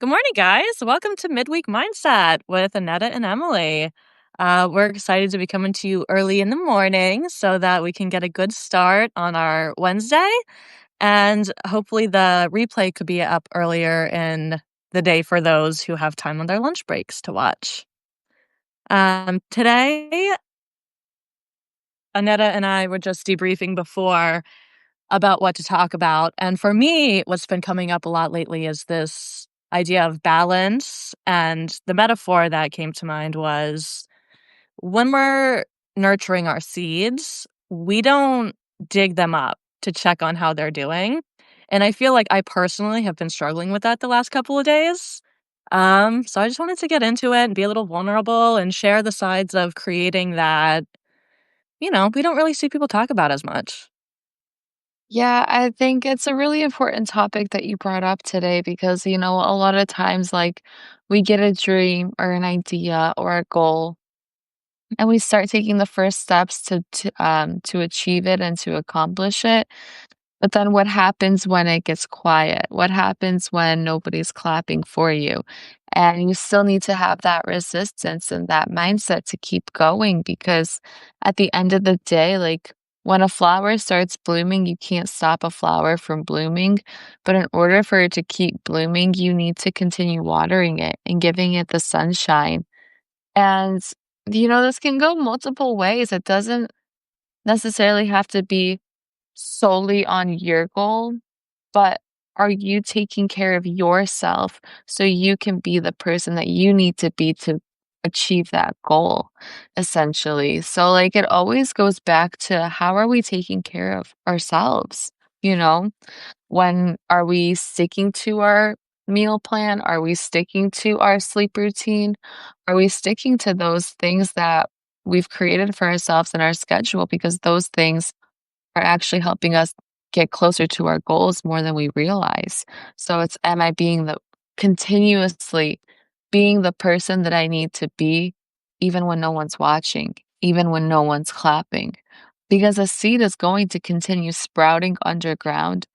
Good morning, guys. Welcome to Midweek Mindset with Annetta and Emily. We're excited to be coming to you early in the morning so that we can get a good start on our Wednesday. And hopefully, the replay could be up earlier in the day for those who have time on their lunch breaks to watch. Today, Annetta and I were just debriefing before about what to talk about. And for me, what's been coming up a lot lately is this idea of balance. And the metaphor that came to mind was when we're nurturing our seeds, we don't dig them up to check on how they're doing. And I feel like I personally have been struggling with that the last couple of days. So I just wanted to get into it and be a little vulnerable and share the sides of creating that, we don't really see people talk about as much. Yeah, I think it's a really important topic that you brought up today because, a lot of times, we get a dream or an idea or a goal, and we start taking the first steps to achieve it and to accomplish it. But then what happens when it gets quiet? What happens when nobody's clapping for you? And you still need to have that resistance and that mindset to keep going because at the end of the day, when a flower starts blooming, you can't stop a flower from blooming. But in order for it to keep blooming, you need to continue watering it and giving it the sunshine. And, this can go multiple ways. It doesn't necessarily have to be solely on your goal, but are you taking care of yourself so you can be the person that you need to be to achieve that goal, essentially? So, it always goes back to how are we taking care of ourselves? You know, when are we sticking to our meal plan? Are we sticking to our sleep routine? Are we sticking to those things that we've created for ourselves in our schedule? Because those things are actually helping us get closer to our goals more than we realize. So it's am I being the continuously being the person that I need to be even when no one's watching, even when no one's clapping? Because a seed is going to continue sprouting underground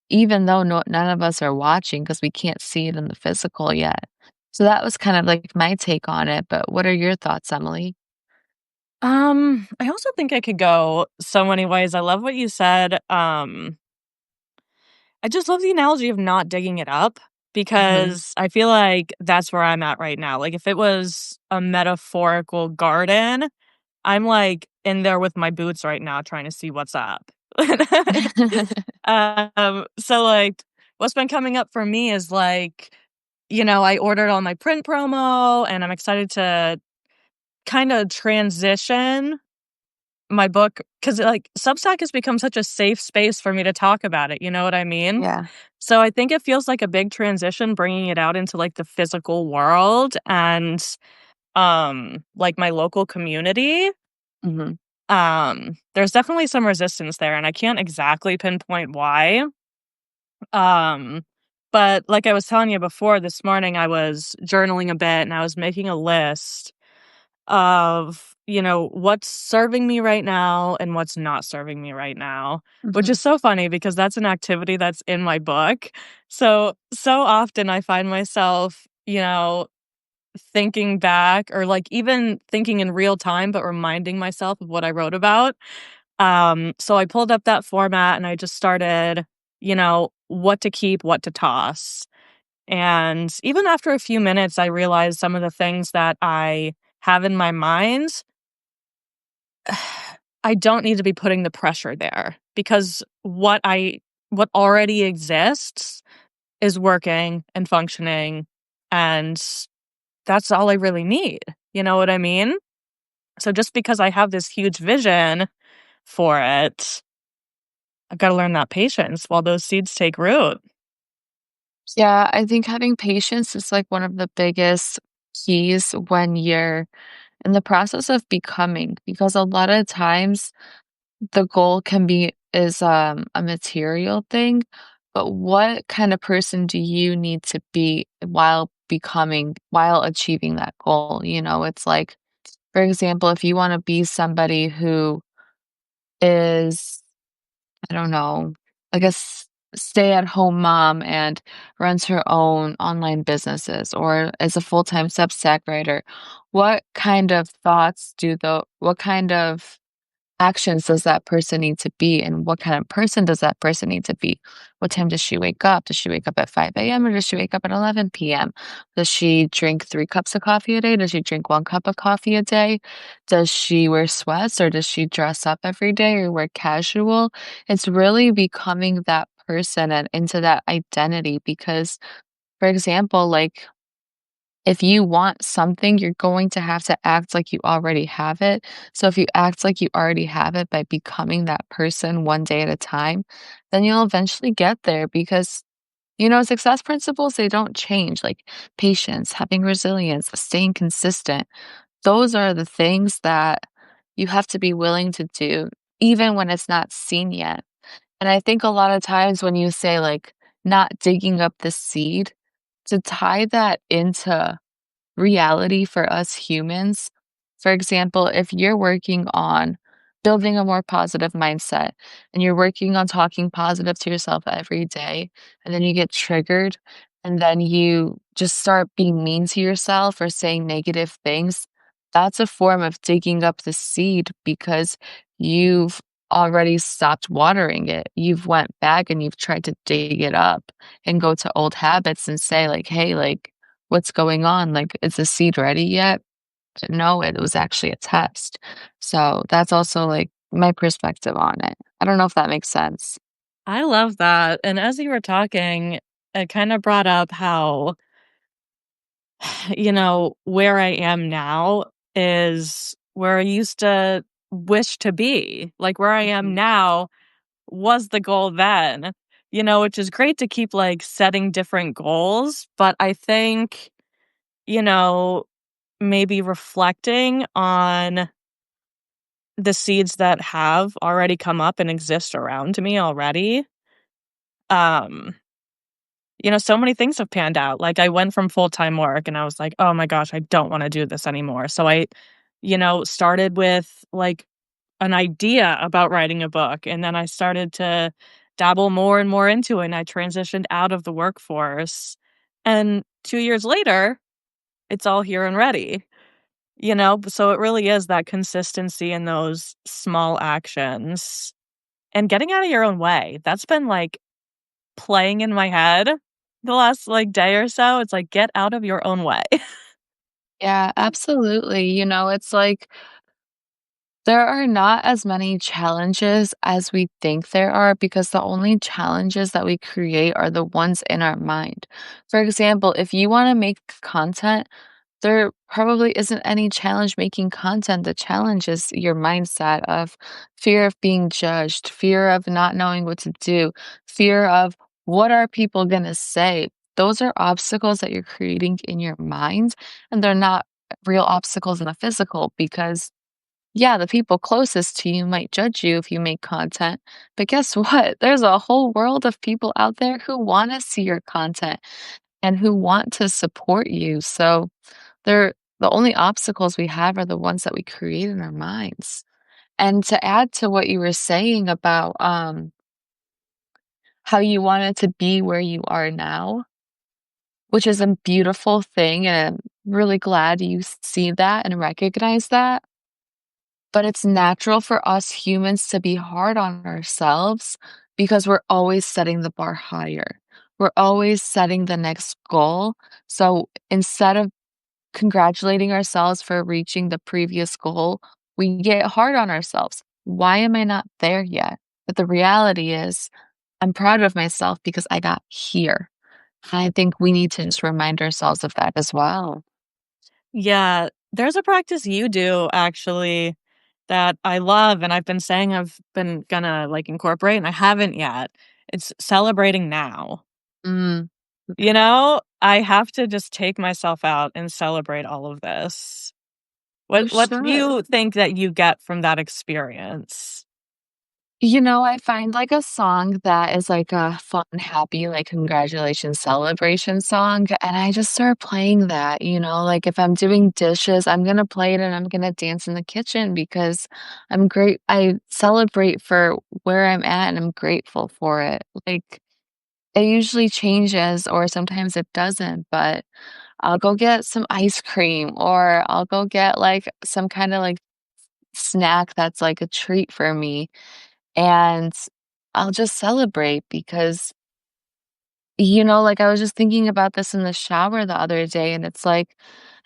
even though none of us are watching because we can't see it in the physical yet. So that was kind of like my take on it, but what are your thoughts, Emily? I also think I could go so many ways. I love what you said. I just love the analogy of not digging it up Mhm. because I feel like that's where I'm at right now. Like if it was a metaphorical garden, I'm like in there with my boots right now trying to see what's up. So like what's been coming up for me is like, I ordered on my print promo and I'm excited to kind of transition my book, because like, Substack has become such a safe space for me to talk about it, you know what I mean? Yeah. So I think it feels like a big transition bringing it out into, like, the physical world and, like, my local community. Mhm. There's definitely some resistance there, and I can't exactly pinpoint why. Um, but like I was telling you before, this morning I was journaling a bit, and I was making a list of, what's serving me right now and what's not serving me right now, which Mhm. is so funny because that's an activity that's in my book. So often I find myself, thinking back or like even thinking in real time, but reminding myself of what I wrote about. So I pulled up that format and I just started, what to keep, what to toss. And even after a few minutes, I realized some of the things that I have in my mind, I don't need to be putting the pressure there because what already exists is working and functioning, and that's all I really need. You know what I mean? So just because I have this huge vision for it, I've got to learn that patience while those seeds take root. Yeah, I think having patience is like one of the biggest keys when you're in the process of becoming, because a lot of times the goal can be is a material thing, but what kind of person do you need to be while achieving that goal? It's like, for example, if you want to be somebody who is, I don't know, I guess stay-at-home mom and runs her own online businesses or is a full-time Substack writer, what kind of actions does that person need to be, and what kind of person does that person need to be? What time does she wake up? Does she wake up at 5 a.m. or does she wake up at 11 p.m.? Does she drink 3 cups of coffee a day? Does she drink 1 cup of coffee a day? Does she wear sweats or does she dress up every day or wear casual? It's really becoming that person and into that identity because, for example, like if you want something, you're going to have to act like you already have it. So if you act like you already have it by becoming that person one day at a time, then you'll eventually get there because, success principles, they don't change, like patience, having resilience, staying consistent. Those are the things that you have to be willing to do, even when it's not seen yet. And I think a lot of times when you say, like, not digging up the seed, to tie that into reality for us humans. For example, if you're working on building a more positive mindset and you're working on talking positive to yourself every day, and then you get triggered, and then you just start being mean to yourself or saying negative things, that's a form of digging up the seed because you've already stopped watering it. You've went back and you've tried to dig it up and go to old habits and say like, "Hey, like, what's going on? Like, is the seed ready yet?" No, it was actually a test. So that's also like my perspective on it. I don't know if that makes sense. I love that, and as you were talking, it kinda brought up how, where I am now is where I used to wish to be. Like, where I am Mhm. now was the goal then, which is great to keep, like, setting different goals, but I think, you know, maybe reflecting on the seeds that have already come up and exist around me already, um, so many things have panned out. Like, I went from full-time work and I was like, "Oh my gosh, I don't wanna do this anymore." So I, started with, like, an idea about writing a book, and then I started to dabble more and more into it, and I transitioned out of the workforce, and 2 years later, it's all here and ready, So it really is that consistency in those small actions, and getting out of your own way. That's been, like, playing in my head the last, like, day or so. It's like, "Get out of your own way." Yeah, absolutely. It's like there are not as many challenges as we think there are because the only challenges that we create are the ones in our mind. For example, if you want to make content, there probably isn't any challenge making content. The challenge is your mindset of fear of being judged, fear of not knowing what to do, fear of what are people going to say. Those are obstacles that you're creating in your mind, and they're not real obstacles in the physical because, yeah, the people closest to you might judge you if you make content. But guess what? There's a whole world of people out there who want to see your content and who want to support you. So, the only obstacles we have are the ones that we create in our minds. And to add to what you were saying about, how you wanted to be where you are now, which is a beautiful thing, and I'm really glad you see that and recognize that. But it's natural for us humans to be hard on ourselves because we're always setting the bar higher. We're always setting the next goal. So instead of congratulating ourselves for reaching the previous goal, we get hard on ourselves. Why am I not there yet? But the reality is, I'm proud of myself because I got here. I think we need to just remind ourselves of that as well. Yeah, there's a practice you do actually that I love, and I've been saying I've been gonna, like, incorporate, and I haven't yet. It's celebrating now. Mm. I have to just take myself out and celebrate all of this. You What do should. you think that you get from that experience? I find like a song that is like a fun, happy, like congratulations celebration song, and I just start playing that, like if I'm doing dishes, I'm gonna play it and I'm gonna dance in the kitchen because I celebrate for where I'm at and I'm grateful for it. Like it usually changes or sometimes it doesn't, but I'll go get some ice cream or I'll go get, like, some kinda, like, snack that's, like, a treat for me, and I'll just celebrate because, like, I was just thinking about this in the shower the other day, and it's like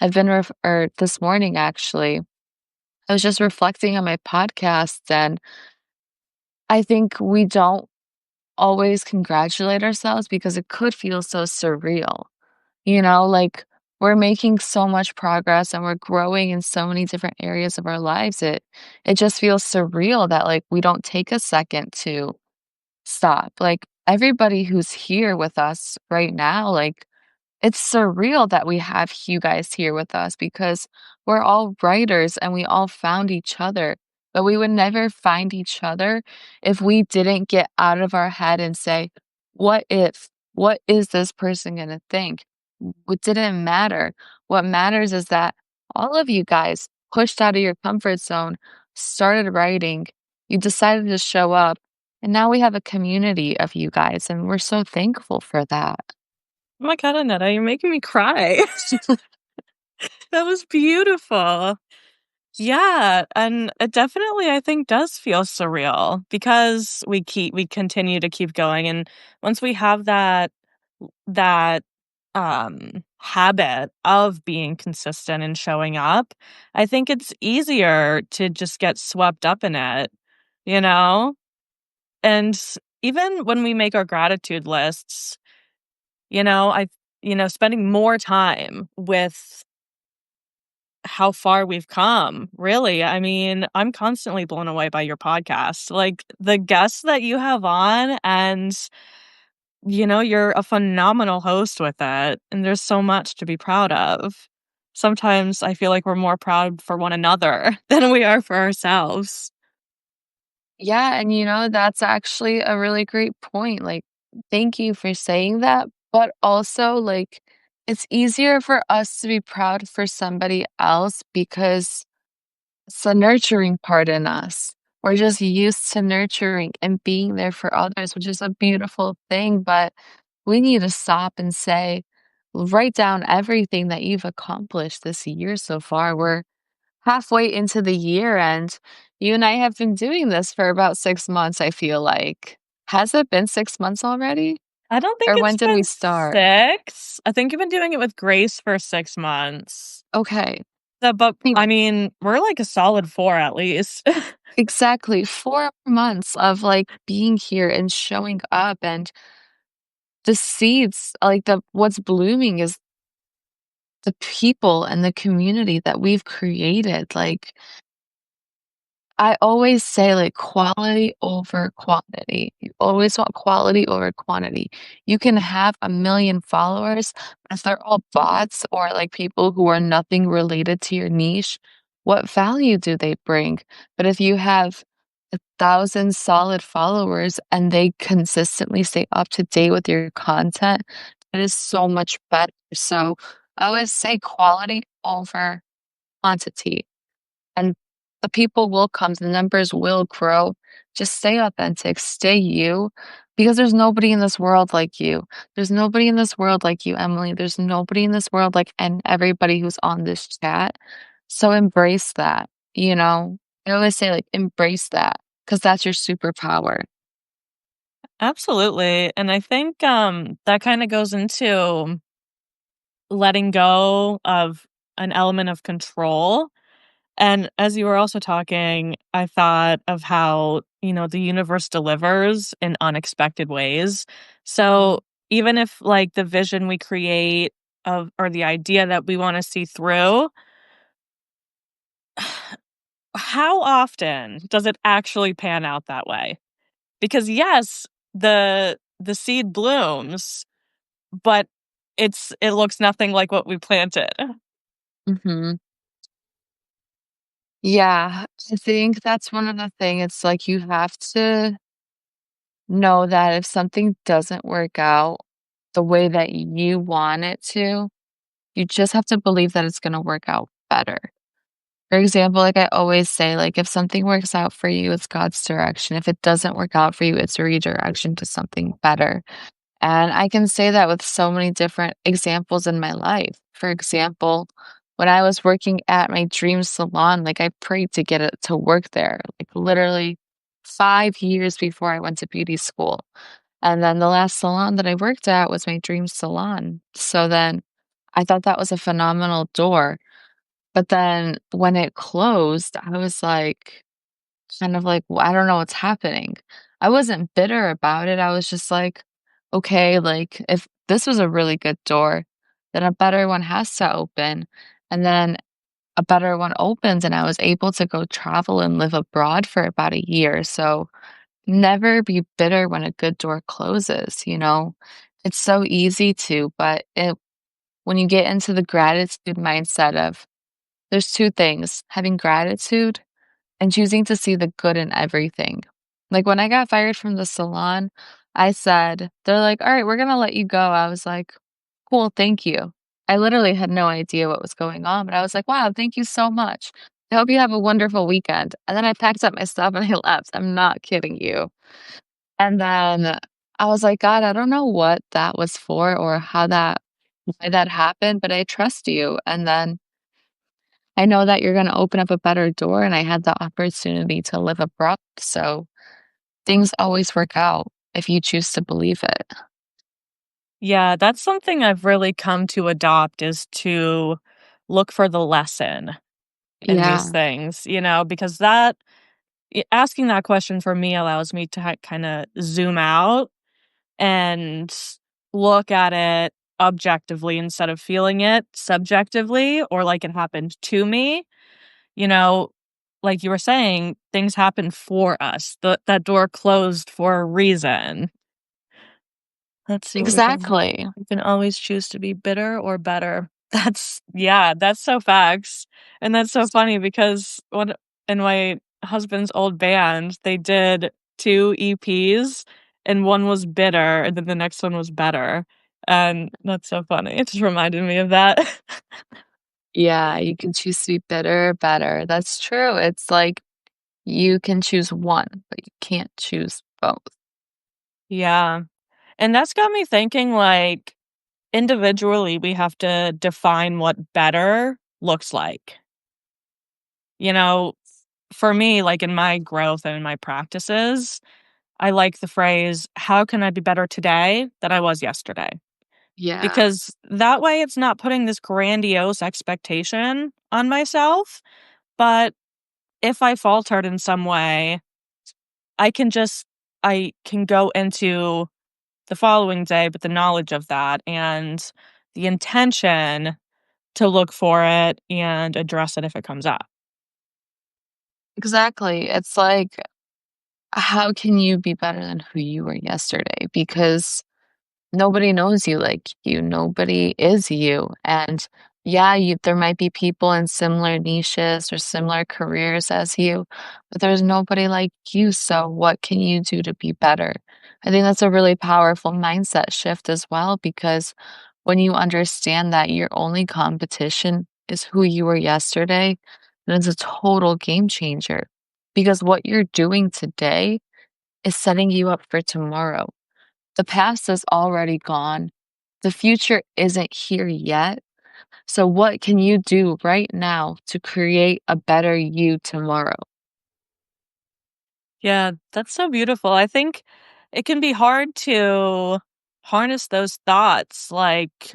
I've been or this morning, actually. I was just reflecting on my podcasts, and I think we don't always congratulate ourselves because it could feel so surreal. Like, we're making so much progress and we're growing in so many different areas of our lives. It just feels surreal that, like, we don't take a second to stop. Like, everybody who's here with us right now, like, it's surreal that we have you guys here with us because we're all writers and we all found each other, but we would never find each other if we didn't get out of our head and say, "What if? What is this person gonna think?" What didn't matter. What matters is that all of you guys pushed out of your comfort zone, started writing, you decided to show up, and now we have a community of you guys, and we're so thankful for that. Oh my god, Annetta, you're making me cry. That was beautiful. Yeah, and it definitely, I think, does feel surreal because we continue to keep going, and once we have that habit of being consistent and showing up, I think it's easier to just get swept up in it, you know? And even when we make our gratitude lists, you know, I spending more time with how far we've come, really. I mean, I'm constantly blown away by your podcast. Like, the guests that you have on, and, you're a phenomenal host with it, and there's so much to be proud of. Sometimes I feel like we're more proud for one another than we are for ourselves. Yeah, and that's actually a really great point. Like, thank you for saying that. But also, like, it's easier for us to be proud for somebody else because it's the nurturing part in us. We're just used to nurturing and being there for others, which is a beautiful thing. But we need to stop and say, write down everything that you've accomplished this year so far. We're halfway into the year, and you and I have been doing this for about 6 months, I feel like. Has it been 6 months already? I don't think Or when it's did been we start? 6. I think you've been doing it with Grace for 6 months. Okay. But, Think I mean, we're like a solid 4 at least. exactly 4 months of, like, being here and showing up, and the seeds, like, the what's blooming is the people and the community that we've created. Like, I always say, like, quality over quantity. You always want quality over quantity. You can have a million followers, but if they're all bots or, like, people who are nothing related to your niche, what value do they bring? But if you have 1,000 solid followers and they consistently stay up to date with your content, it is so much better. So I always say quality over quantity. And the people will come, the numbers will grow. Just stay authentic, stay you, because there's nobody in this world like you. There's nobody in this world like you, Emily. There's nobody in this world like and everybody who's on this chat. So embrace that, you know? I always say, like, embrace that because that's your superpower. Absolutely, and I think, that kinda goes into letting go of an element of control. And as you were also talking, I thought of how, the universe delivers in unexpected ways. So even if, like, the vision we create of or the idea that we wanna see through, how often does it actually pan out that way? Because yes, the seed blooms, but it looks nothing like what we planted. Mhm. Yeah, I think that's one of the thing. It's like you have to know that if something doesn't work out the way that you want it to, you just have to believe that it's gonna work out better. For example, like I always say, like, if something works out for you, it's God's direction. If it doesn't work out for you, it's a redirection to something better. And I can say that with so many different examples in my life. For example, when I was working at my dream salon, like I prayed to get it to work there, like literally 5 years before I went to beauty school. And then the last salon that I worked at was my dream salon. So then I thought that was a phenomenal door. But then when it closed, I was like, kind of like, "Well, I don't know what's happening." I wasn't bitter about it, I was just like, "Okay, like, if this was a really good door, then a better one has to open." And then a better one opens, and I was able to go travel and live abroad for about a year, so never be bitter when a good door closes, you know? It's so easy to, but it when you get into the gratitude mindset of there's 2 things, having gratitude and choosing to see the good in everything. Like, when I got fired from the salon, I said they're like, "Alright, we're gonna let you go." I was like, "Cool, thank you." I literally had no idea what was going on, but I was like, "Wow, thank you so much. I hope you have a wonderful weekend." And then I packed up my stuff and I left. I'm not kidding you. And then I was like, "God, I don't know what that was for or how that why that happened, but I trust you." And then I know that you're gonna open up a better door, and I had the opportunity to live abroad, so things always work out if you choose to believe it. Yeah, that's something I've really come to adopt is to look for the lesson in these Yeah, things, because asking that question for me allows me to kind of zoom out and look at it objectively instead of feeling it subjectively or like it happened to me. You know, like you were saying, things happen for us. That door closed for a reason. Let's see what exactly. we can always choose to be bitter or better. That's so facts. And that's so funny because when in my husband's old band, they did 2 EPs and one was bitter and then the next one was better. And that's so funny. It just reminded me of that. Yeah, you can choose to be bitter or better. That's true. It's like you can choose one, but you can't choose both. Yeah. And that's got me thinking like individually we have to define what better looks like. You know, for me, like in my growth and in my practices, I like the phrase, how can I be better today than I was yesterday? Yeah, Because that way it's not putting this grandiose expectation on myself. But if I faltered in some way, I can go into the following day with the knowledge of that and the intention to look for it and address it if it comes up. exactly. It's like, how can you be better than who you were yesterday? Because nobody knows you like you. Nobody is you. And yeah, there might be people in similar niches or similar careers as you, but there's nobody like you. So what can you do to be better? I think that's a really powerful mindset shift as well, because when you understand that your only competition is who you were yesterday, then it's a total game changer. Because what you're doing today is setting you up for tomorrow. The past is already gone. The future isn't here yet. So, what can you do right now to create a better you tomorrow? Yeah, that's so beautiful. I think it can be hard to harness those thoughts, like,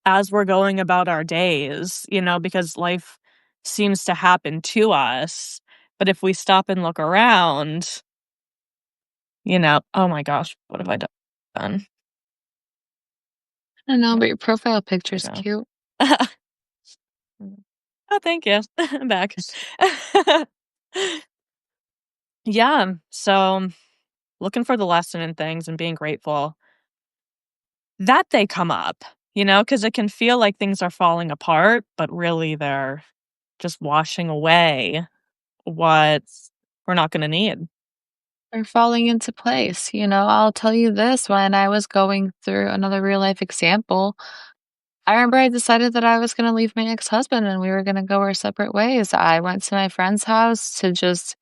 as we're going about our days, because life seems to happen to us. But if we stop and look around, oh my gosh, what have I done? I don't know, Yeah, but your profile there we picture's go. cute. Oh, thank you. I'm back. Yeah, so looking for the lesson in things and being grateful that they come up, because it can feel like things are falling apart, but really they're just washing away what we're not gonna need. Are falling into place. I'll tell you this, when I was going through another real life example, I remember I decided that I was going to leave my ex husband and we were going to go our separate ways. I went to my friend's house to just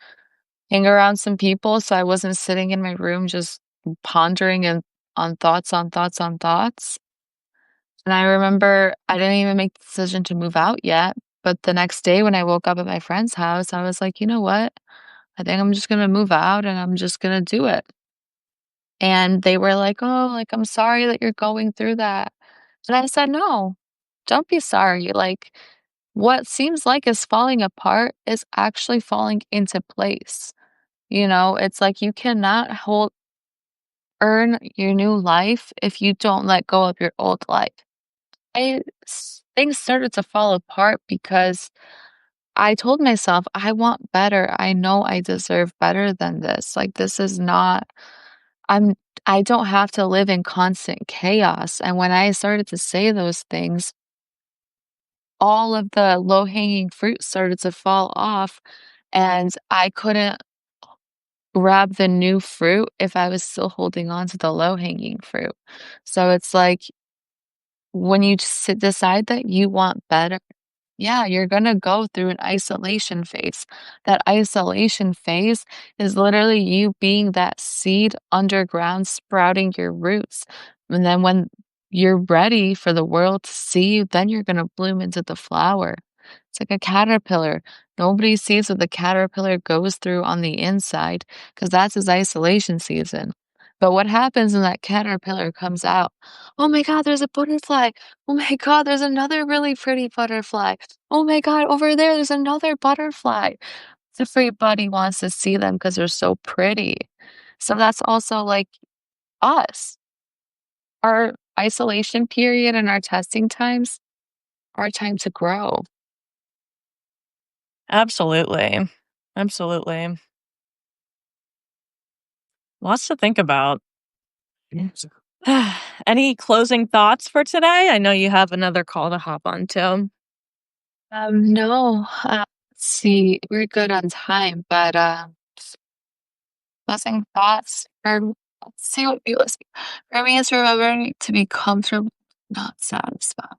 hang around some people so I wasn't sitting in my room just pondering and on thoughts on thoughts on thoughts. And I remember I didn't even make the decision to move out yet, but the next day when I woke up at my friend's house, I was like, "You know what? I think I'm just gonna move out and I'm just gonna do it." And they were like, "Oh, like, I'm sorry that you're going through that." And I said, "No, don't be sorry. Like, what seems like is falling apart is actually falling into place." You know, it's like you cannot hold earn your new life if you don't let go of your old life. Things started to fall apart because I told myself, I want better. I know I deserve better than this. Like, this is not, I'm, I don't have to live in constant chaos. And when I started to say those things, all of the low hanging fruit started to fall off. And I couldn't grab the new fruit if I was still holding on to the low hanging fruit. So it's like when you decide that you want better, yeah, you're gonna go through an isolation phase. That isolation phase is literally you being that seed underground, sprouting your roots. And then when you're ready for the world to see you, then you're gonna bloom into the flower. It's like a caterpillar. Nobody sees what the caterpillar goes through on the inside because that's his isolation season. But what happens when that caterpillar comes out? Oh my God, there's a butterfly. Oh my God, there's another really pretty butterfly. Oh my God, over there's another butterfly. Everybody wants to see them because they're so pretty. So that's also like us. Our isolation period and our testing times are time to grow. Absolutely. Absolutely. Lots to think about. Yes. Any closing thoughts for today? I know you have another call to hop on to. No, let's see, we're good on time, but closing thoughts for let's see what you listen. For me, it's remembering to be comfortable, not satisfied.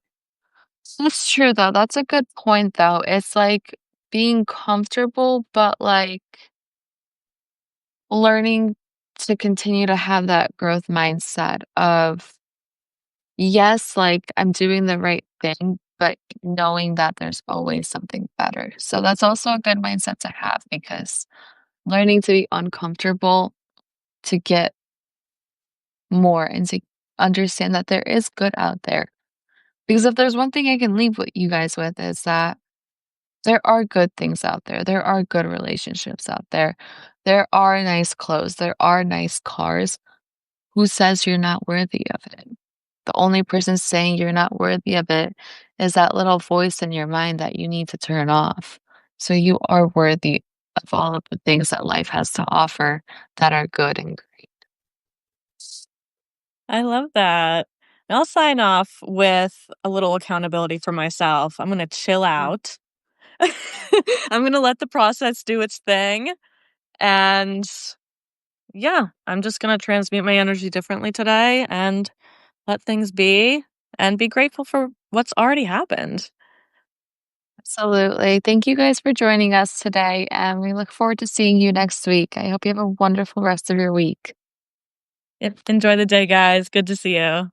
That's true though. That's a good point though. It's like being comfortable, but like learning to continue to have that growth mindset of yes, like I'm doing the right thing, but knowing that there's always something better. So that's also a good mindset to have because learning to be uncomfortable to get more and to understand that there is good out there. Because if there's one thing I can leave with you guys with is that there are good things out there. There are good relationships out there. There are nice clothes. There are nice cars. Who says you're not worthy of it? The only person saying you're not worthy of it is that little voice in your mind that you need to turn off. So you are worthy of all of the things that life has to offer that are good and great. I love that. I'll sign off with a little accountability for myself. I'm gonna chill Mm. out. I'm gonna let the process do its thing, and yeah, I'm just gonna transmute my energy differently today and let things be and be grateful for what's already happened. Absolutely. Thank you guys for joining us today, and we look forward to seeing you next week. I hope you have a wonderful rest of your week. Yep, enjoy the day, guys. Good to see you.